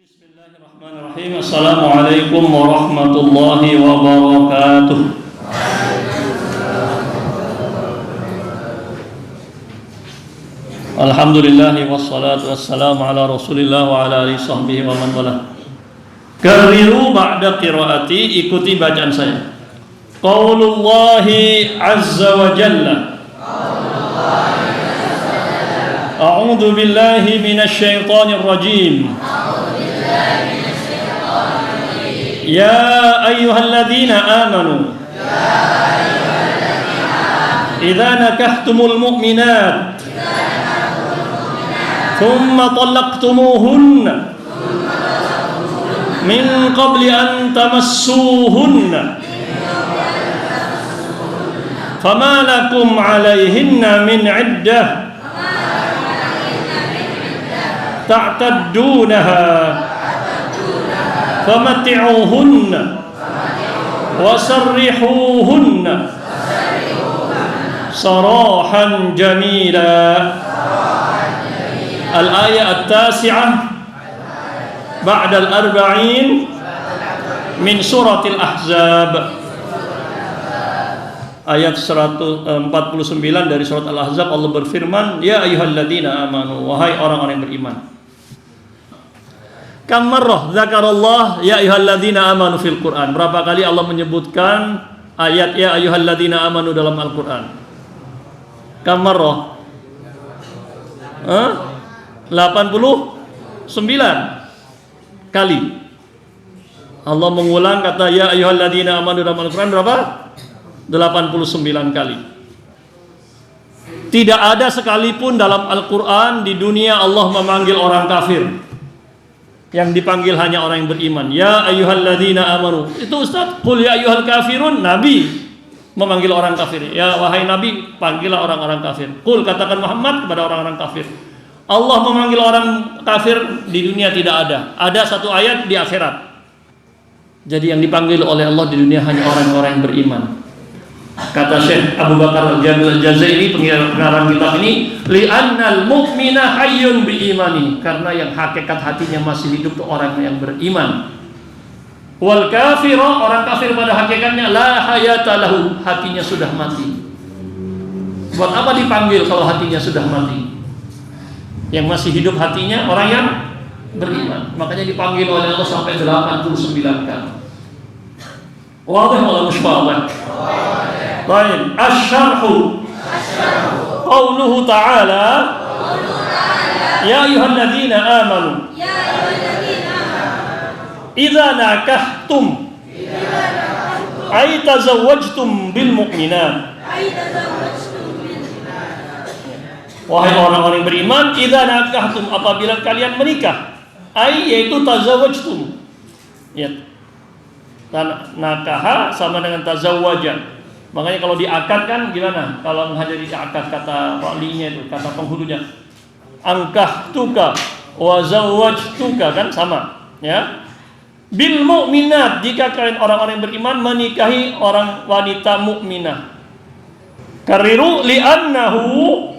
Bismillahirrahmanirrahim. Assalamualaikum warahmatullahi wabarakatuh. Alhamdulillah wassalatu wassalamu ala Rasulillah wa ala alihi sahbihi wa man wala. Kariru ba'da qiraati, ikuti bacaan saya. Qaulullahi azza wa jalla. A'udzu billahi minasy syaithanir rajim. يا أيها الذين آمنوا إذا نكحتم المؤمنات ثم طلقتموهن من قبل أن تمسوهن فما لكم عليهن من عدة تعتدونها فمتعوهن وسرحوهن سراحا جميلا. الآية التاسعة بعد الأربعين من سورة الأحزاب. Ayat 149 dari surat Al-Ahzab, Allah berfirman, Ya ayyuhalladzina amanu, wahai orang-orang yang beriman. Kam marrah dzakarallah ya ayyuhalladzina amanu fil Qur'an. Berapa kali Allah menyebutkan ayat ya ayyuhalladzina amanu dalam Al-Qur'an? Kam marrah? 89 kali. Allah mengulang kata ya ayyuhalladzina amanu dalam Al-Qur'an berapa? 89 kali. Tidak ada sekalipun dalam Al-Qur'an di dunia Allah memanggil orang kafir. Yang dipanggil hanya orang yang beriman. Ya ayyuhalladzina amanu. Itu Ustaz, qul ya ayyuhal kafirun. Nabi memanggil orang kafir. Ya wahai Nabi, panggillah orang-orang kafir. Qul, katakan Muhammad kepada orang-orang kafir. Allah memanggil orang kafir di dunia tidak ada. Ada satu ayat di akhirat. Jadi yang dipanggil oleh Allah di dunia hanya orang-orang yang beriman. Kata Syekh Abu Bakar Al-Jamil Al-Jazairi, pengarang kitab ini, li'annal mu'mina hayyun bi'imani, karena yang hakikat hatinya masih hidup itu orang yang beriman. Wal kafira, orang kafir pada hakikatnya la hayata lahu, hatinya sudah mati. Buat apa dipanggil kalau hatinya sudah mati? Yang masih hidup hatinya orang yang beriman. Makanya dipanggil oleh Allah sampai 89 kali. Wadih wala musyabah. Baik, asy-syarhu. Qauluhu ta'ala ya ayyuhalladzina amanu idza nakahtum ay tazawwajtum bil mu'minat. Wahai orang-orang yang beriman, idza nakahtum, apabila kalian menikah, ay yaitu tazawwajtum. Ya. Nakaha sama dengan tazawwaja. Makanya kalau diakad kan gimana? Kalau menghadiri akad, kata walinya itu, kata penghulunya, angkahtuka wa zawwajtuka, kan sama, ya. Bil mu'minat, jika kalian orang-orang yang beriman menikahi orang wanita mukminah. Kariru li'annahu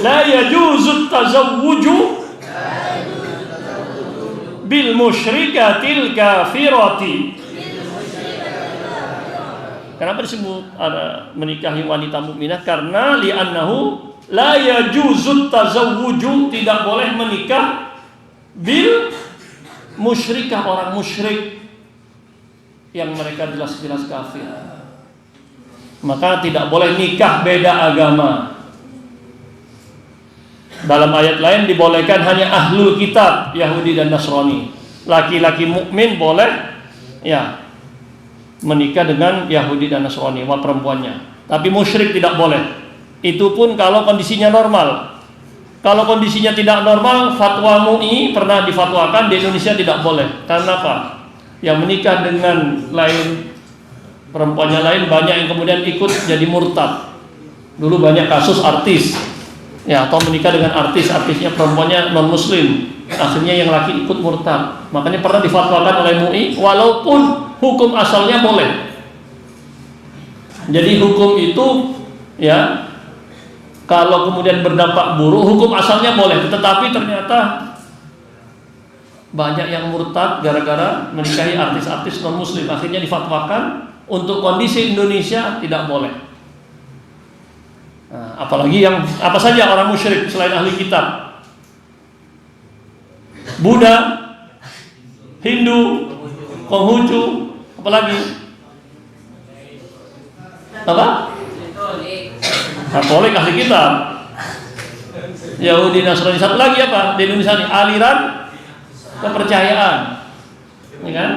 la yajuzu tazawwuju bil musyrikatil kafirati. Kenapa disebut menikahi wanita mukminah? Karena li'annahu la yajuzu tazawwuju, tidak boleh menikah bil musyrikah, orang musyrik yang mereka jelas-jelas kafir. Maka tidak boleh nikah beda agama. Dalam ayat lain dibolehkan hanya ahlul kitab, Yahudi dan Nasrani. Laki-laki mukmin boleh ya menikah dengan Yahudi dan Nasrani, perempuannya. Tapi musyrik tidak boleh. Itu pun kalau kondisinya normal. Kalau kondisinya tidak normal, fatwa MUI pernah difatwakan di Indonesia tidak boleh. Karena apa? Yang menikah dengan lain, perempuannya lain, banyak yang kemudian ikut jadi murtad. Dulu banyak kasus artis, ya, atau menikah dengan artisnya perempuannya non muslim, akhirnya yang laki ikut murtad. Makanya pernah difatwakan oleh MUI, walaupun hukum asalnya boleh. Jadi hukum itu ya kalau kemudian berdampak buruk, hukum asalnya boleh, tetapi ternyata Banyak yang murtad gara-gara menikahi artis-artis non-muslim, akhirnya difatwakan untuk kondisi Indonesia tidak boleh. Nah, apalagi yang apa saja orang musyrik selain ahli kitab, Buddha, Hindu, Konghucu, apalagi apa? Katolik ahli kitab, Yahudi, Nasrani, satu lagi apa di Indonesia ini? Aliran kepercayaan, ya kan?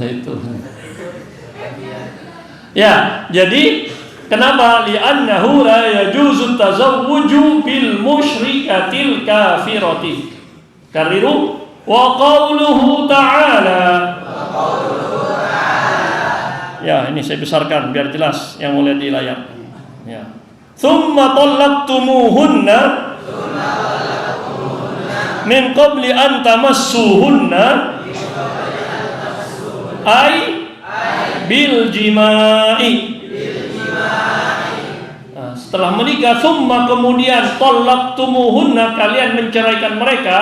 Itu. Ya, jadi kenapa? Li'annahu la yajuzu tazawwuju bil musyrikatil kafirati. Kariru wa qauluhu ta'ala. Ya, ini saya besarkan biar jelas yang mulai di layar. Ya. Tsumma talaqtumuhunna min qabli an tamassuhunna ay bil jima'i. Nah, setelah menikah, tsumma kemudian talaqtumuhunna, kalian menceraikan mereka,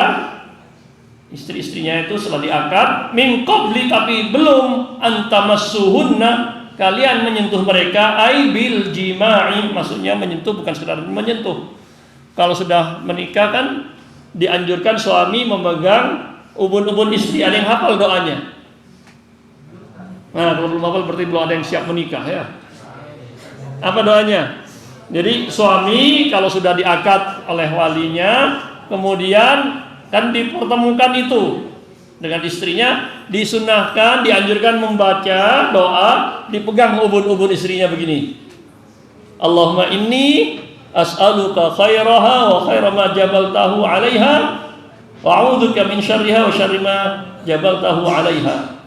istri-istrinya itu setelah diakad, min qabli, tapi belum, antamassuhunna, kalian menyentuh mereka, ai bil jima'i, maksudnya menyentuh bukan sekedar menyentuh. Kalau sudah menikah kan dianjurkan suami memegang ubun-ubun istri. Ada yang hafal doanya? Nah, kalau belum hafal berarti belum ada yang siap menikah ya. Apa doanya? Jadi suami kalau sudah diakad oleh walinya, kemudian kan dipertemukan itu dengan istrinya, disunahkan, dianjurkan membaca doa, dipegang ubun-ubun istrinya begini. Allahumma inni as'aluka khairaha wa khaira ma jabaltahu 'alaiha wa a'udzubika min syarriha wa syarri ma jabaltahu 'alaiha.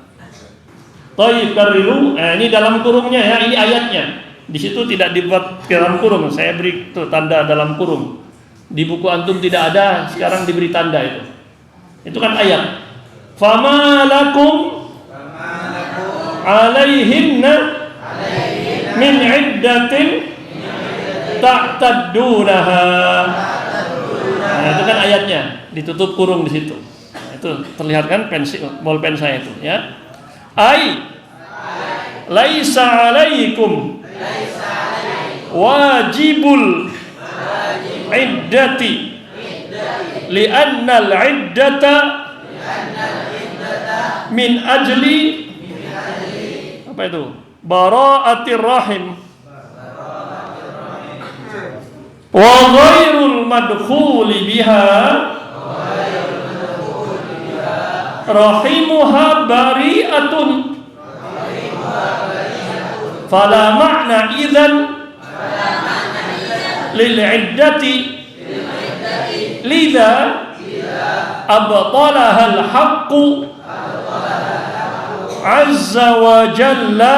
Thayyib kariru. Ini dalam kurungnya ya, ini ayatnya. Di situ tidak dibuat dalam kurung, saya beri tuh tanda dalam kurung. Di buku antum tidak ada, sekarang diberi tanda itu. Itu kan ayat. Fama lakum alaihinna min iddatin ta'taddunaha. Nah, itu kan ayatnya, ditutup kurung di situ. Itu terlihat kan pensil, bolpen saya itu ya. Ai laisa alaikum wajibul iddati li'anna al-iddata min ajli apa itu? Bara'atir rahim wa ghairul madkhuli biha rahimuha bari'atun fala ma'na idzan lil iddati lidha abtalaha al haqqu azza wa jalla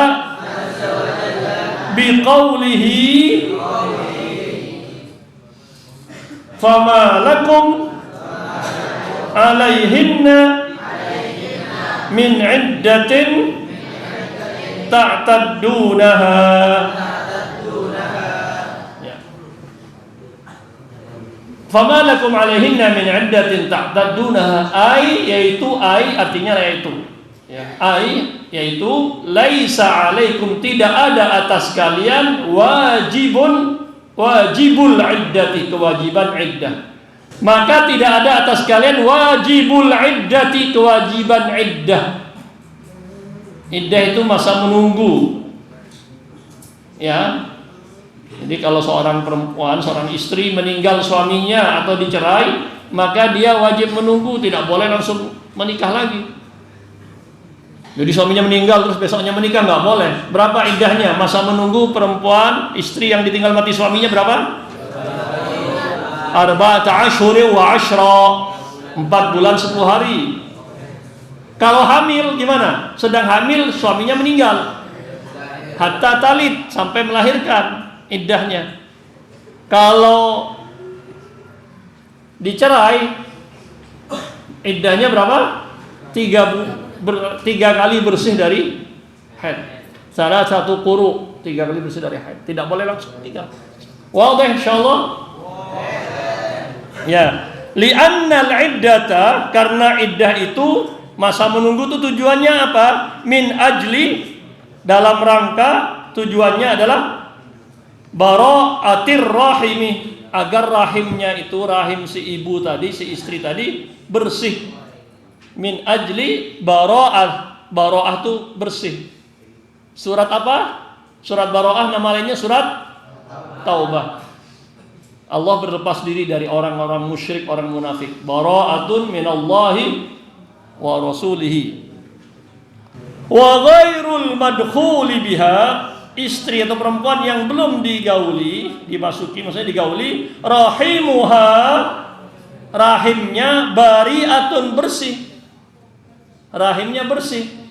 biqaulihi fama lakum alaihinna min iddatin ta'taddunaha. Fama lakum alaihinna min iddatin ta'taddunaha, ai yaitu ai artinya yaitu ya, ai yaitu laisa alaikum, tidak ada atas kalian wajibul iddati, kewajiban iddah. Maka tidak ada atas kalian wajibul iddati, kewajiban iddah. Iddah itu masa menunggu. Ya. Jadi kalau seorang perempuan, seorang istri meninggal suaminya atau dicerai, maka dia wajib menunggu, tidak boleh langsung menikah lagi. Jadi suaminya meninggal terus besoknya menikah, nggak boleh. Berapa iddahnya? Masa menunggu perempuan, istri yang ditinggal mati suaminya berapa? 14 wa 10, 4 bulan 10 hari. Kalau hamil gimana? Sedang hamil suaminya meninggal, hatta talid, sampai melahirkan, iddahnya. Kalau dicerai, iddahnya berapa? 3 kali bersih dari haid. Salah satu quru, 3 kali bersih dari haid. Tidak boleh langsung nikah. Wadah insyaallah. Ya. Li'annal iddata, karena iddah itu masa menunggu itu tujuannya apa? Min ajli, dalam rangka tujuannya adalah bara'atir rahimi, agar rahimnya itu, rahim si ibu tadi, si istri tadi bersih. Min ajli bara'ah, bara'ah itu bersih. Surat apa? Surat bara'ah nama lainnya surat Taubah. Allah berlepas diri dari orang-orang musyrik, orang munafik. Bara'atun minallahi wa rasulihi. Wa ghairul madkhuli biha, istri atau perempuan yang belum digauli, dimasuki, maksudnya digauli, rahimuha, rahimnya bari'atun, bersih. Rahimnya bersih.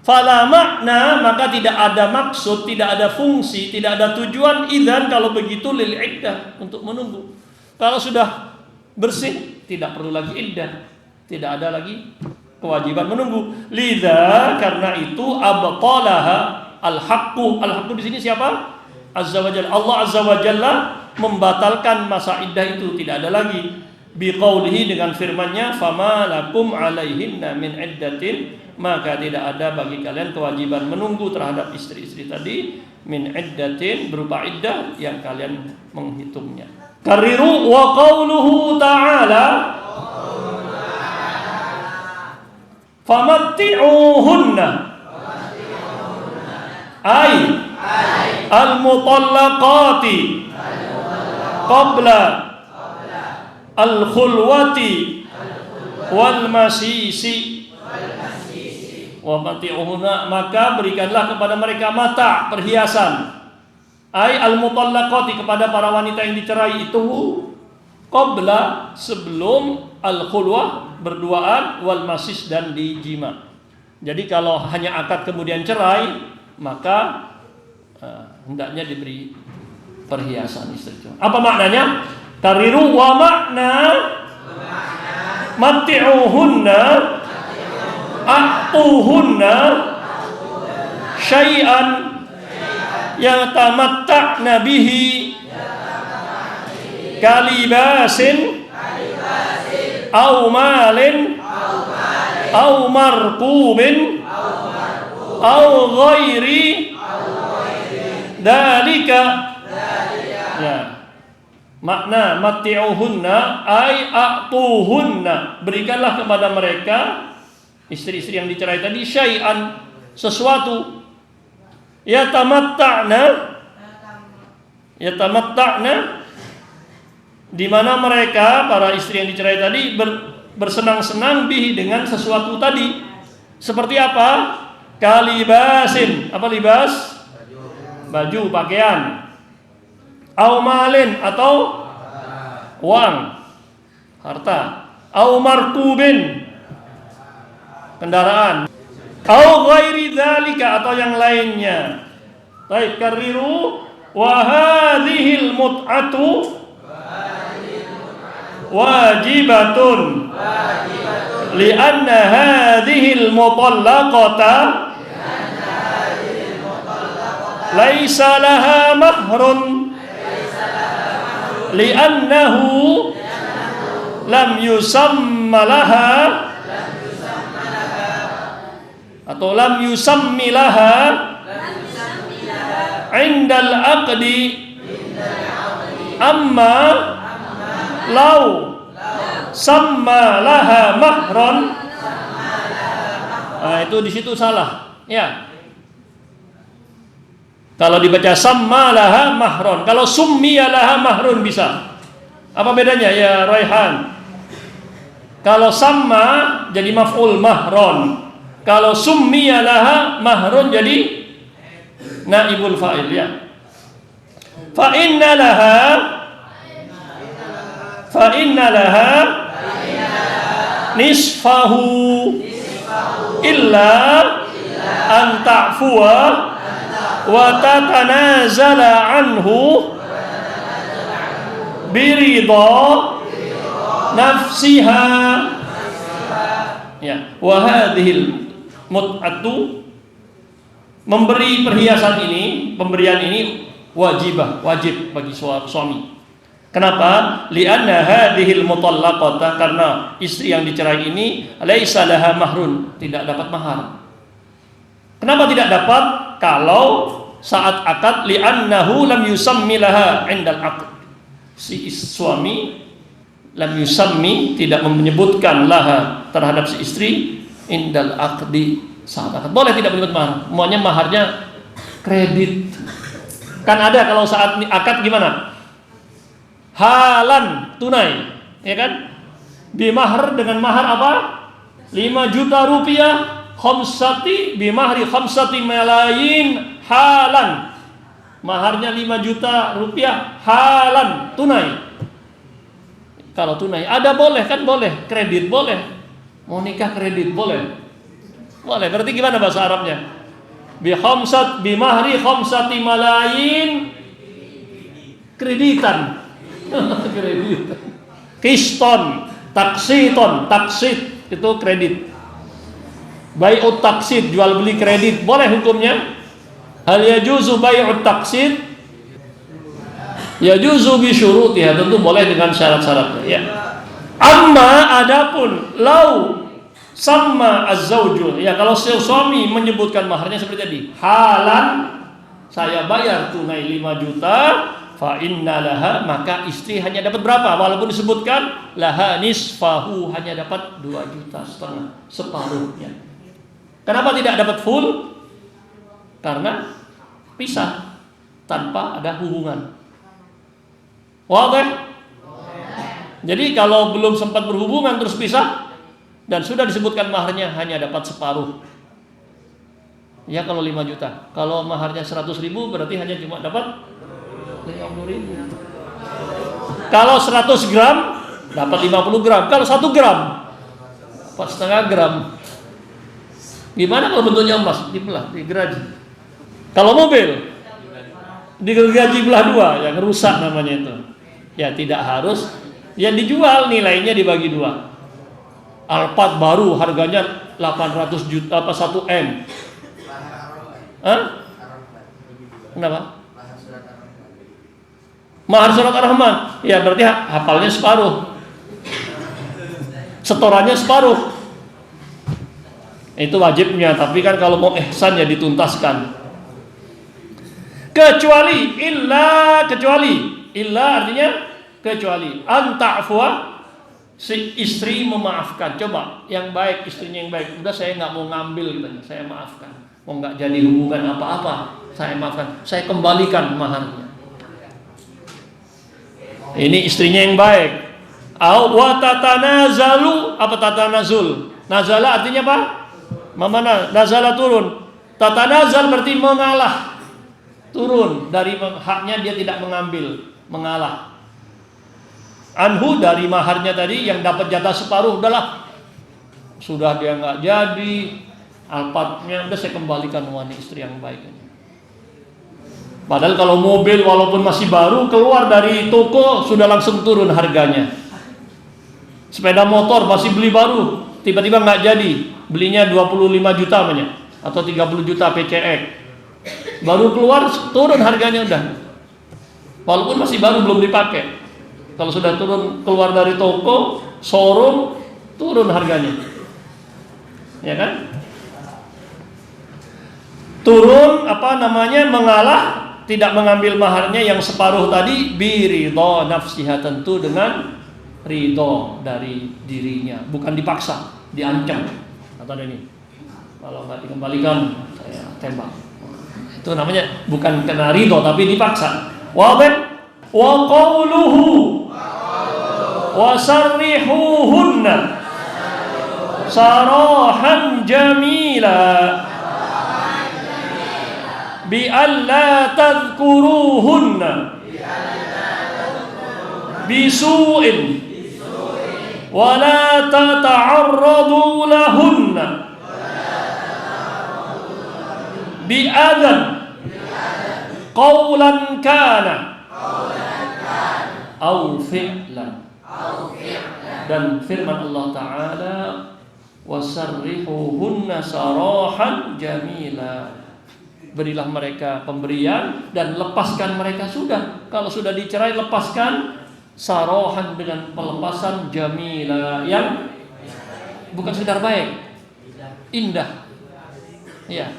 Fala makna, maka tidak ada maksud, tidak ada fungsi, tidak ada tujuan idzan kalau begitu lil iddah, untuk menunggu. Kalau sudah bersih tidak perlu lagi iddah, tidak ada lagi kewajiban menunggu. Lidza, karena itu abtalaha al-haqqu. Al-haqqu di sini siapa? Azza wa Jalla. Allah Azza wa Jalla membatalkan masa iddah itu, tidak ada lagi. Biqaulihi, dengan firman-Nya, fama lakum alaihinna min iddatin, maka tidak ada bagi kalian kewajiban menunggu terhadap istri-istri tadi, min iddatin, berupa iddah yang kalian menghitungnya. Kariru wa qauluhu ta'ala famatti'uhunna ay al-mutallaqati qabla al-khulwati wal masisi. Wa mati'uhunna, maka berikanlah kepada mereka mata, perhiasan. Ai al-mutallaqati, kepada para wanita yang dicerai itu, qabla, sebelum al-khulwah, berduaan, wal masis, dan dijima. Jadi kalau hanya akad kemudian cerai, maka hendaknya diberi perhiasan istri. Apa maknanya? Kariru wa makna mati'uhunna a'tuhunna syai'an yatamatta'na bihi kalibasin au malin au markubin au ghairi dalika. Ya, makna mati'uhunna ay a'tuhunna, berikanlah kepada mereka, istri-istri yang dicerai tadi, syai'an, sesuatu, yatamatta'na, di mana mereka, para istri yang dicerai tadi, bersenang-senang bihi, dengan sesuatu tadi. Seperti apa? Kalibasin, apa libas? Baju, pakaian. Au malin, atau uang, harta. Au markubin, kendaraan. Au ghairi dzalika, atau yang lainnya. Baik, kariru wa hadhil mut'atu wajibatun li'anna hadhil mutallaqata laisa laha mahrun li'annahu lam yusamma laha, atau lam yusammi laha indal aqdi, amma law samma laha mahron. Nah, itu di situ salah. Ya. Kalau dibaca samma laha mahron, kalau summiya laha mahrun bisa. Apa bedanya ya Raihan? Kalau samma jadi maf'ul mahron, kalau summiya laha mahrun jadi naibul fa'il, ya. Fa inna laha nisfahu illa an ta'fuwa wa tatanazala anhu biridha nafsiha. Ya, wa hadhil mut'atu, memberi perhiasan ini, pemberian ini wajib bagi suami. Kenapa? Li'anna hadhil mutallaqata, karena istri yang dicerai ini laisa laha mahrun, tidak dapat mahar. Kenapa tidak dapat? Kalau saat akad, li'annahu lam yusammi laha 'indal 'aqd. Si suami lam yusammi, tidak menyebutkan laha terhadap si istri indal 'aqdi, saat akad. Boleh tidak menyebut mahar, maunya maharnya kredit. Kan ada kalau saat akad gimana? Halan, tunai, ya kan? Bimahar, dengan mahar apa? 5 juta rupiah. Khamsati bimahri khamsati malayin halan. Maharnya 5 juta rupiah halan, tunai. Kalau tunai ada boleh kan, boleh. Kredit boleh. Mau nikah kredit boleh. Boleh. Berarti gimana bahasa Arabnya? Bimahri khamsati malayin, kreditan. Kredit. Kiston, taksiton, taksit itu kredit. Bai'ut taksit, jual beli kredit, boleh hukumnya. Hal yajuzu bai'ut taksit? Yajuzu bi syurutiha, tentu boleh dengan syarat-syaratnya, ya. Amma adapun lau sama az-zawju, ya kalau suami menyebutkan maharnya seperti tadi, halan, saya bayar tunai 5 juta, fa inna laha, maka istri hanya dapat berapa? Walaupun disebutkan laha nisfahu, hanya dapat 2,5 juta, separuhnya. Kenapa tidak dapat full? Karena pisah tanpa ada hubungan. Wadah? Jadi kalau belum sempat berhubungan terus pisah dan sudah disebutkan maharnya, hanya dapat separuh. Ya kalau 5 juta. Kalau maharnya 100.000 berarti hanya cuma dapat 50.000. Kalau 100 gram dapat 50 gram. Kalau 1 gram dapat setengah gram. Gimana kalau bentuknya emas? Dibelah, digergaji. Kalau mobil digergaji belah 2, yang rusak namanya itu. Ya tidak harus. Ya dijual, nilainya dibagi 2. Alphard baru harganya 800 juta, apa 1 M. Hah? Kenapa? Mahar surat Ar-Rahman. Ya berarti hafalnya separuh. Setorannya separuh. Itu wajibnya, tapi kan kalau mau ihsan ya dituntaskan. Kecuali illa artinya kecuali anta'fwa, si istri memaafkan. Coba yang baik, istrinya yang baik, udah saya nggak mau ngambil gitu, saya maafkan. Mau nggak jadi hubungan apa-apa, saya maafkan, saya kembalikan maharnya. Ini istrinya yang baik. Wa tatanazalu, apa tatanazul? Nazala artinya apa? Mana? Nazala turun. Tatanazal berarti mengalah. Turun dari haknya, dia tidak mengambil, mengalah. Anhu, dari maharnya tadi yang dapat jatah separuh, udahlah. Sudah dia nggak jadi, alpatnya udah saya kembalikan, wani istri yang baik. Padahal kalau mobil walaupun masih baru, keluar dari toko sudah langsung turun harganya. Sepeda motor masih beli baru, tiba-tiba nggak jadi, belinya 25 juta namanya, atau 30 juta PCX. Baru keluar turun harganya udah. Walaupun masih baru belum dipakai. Kalau sudah turun keluar dari toko, showroom, turun harganya. Ya kan? Turun mengalah, tidak mengambil maharnya yang separuh tadi, biridho nafsiha, tentu dengan ridho dari dirinya, bukan dipaksa, diancam. Atau ada ini, kalau nggak dikembalikan saya tembak. Itu namanya bukan kena ridho tapi dipaksa. Wa qawluhu wa sarrihuhunna sarahan jamila bi alla tadhkuruhunna bisu'in wa la tata'arradu lahunna bi'adan qawlan kana au fi'lan. Dan firman Allah Ta'ala, wasarrihuhunna sarahan jamila, berilah mereka pemberian dan lepaskan mereka. Sudah, kalau sudah dicerai lepaskan Sarohan dengan pelepasan jamila yang bukan sekedar baik, indah. Ya.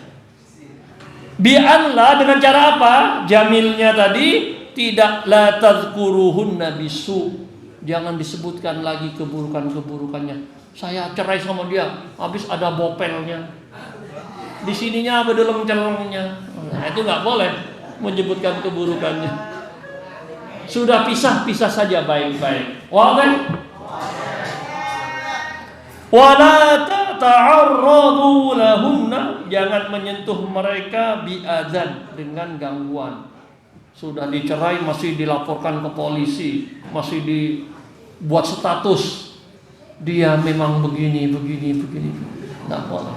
Bi'anlah dengan cara apa? Jamilnya tadi tidak la tadhkuruhunna bisu. Jangan disebutkan lagi keburukan-keburukannya. Saya cerai sama dia, habis ada bopelnya. Di sininya ada celeng-celengnya. Nah, itu enggak boleh menyebutkan keburukannya. Sudah pisah saja baik-baik. Wala ta'arradu lahunna, jangan menyentuh mereka bi'adzan, dengan gangguan. Sudah dicerai masih dilaporkan ke polisi, masih dibuat status dia memang begini. Enggak boleh.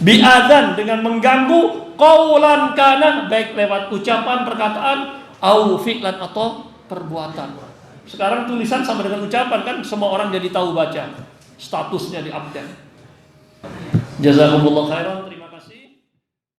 Bi'adzan, dengan mengganggu, qaulan kana, baik lewat ucapan, perkataan, au fi'lan, atau perbuatan. Sekarang tulisan sama dengan ucapan kan, semua orang jadi tahu baca. Statusnya di update. Jazakumullah khairan.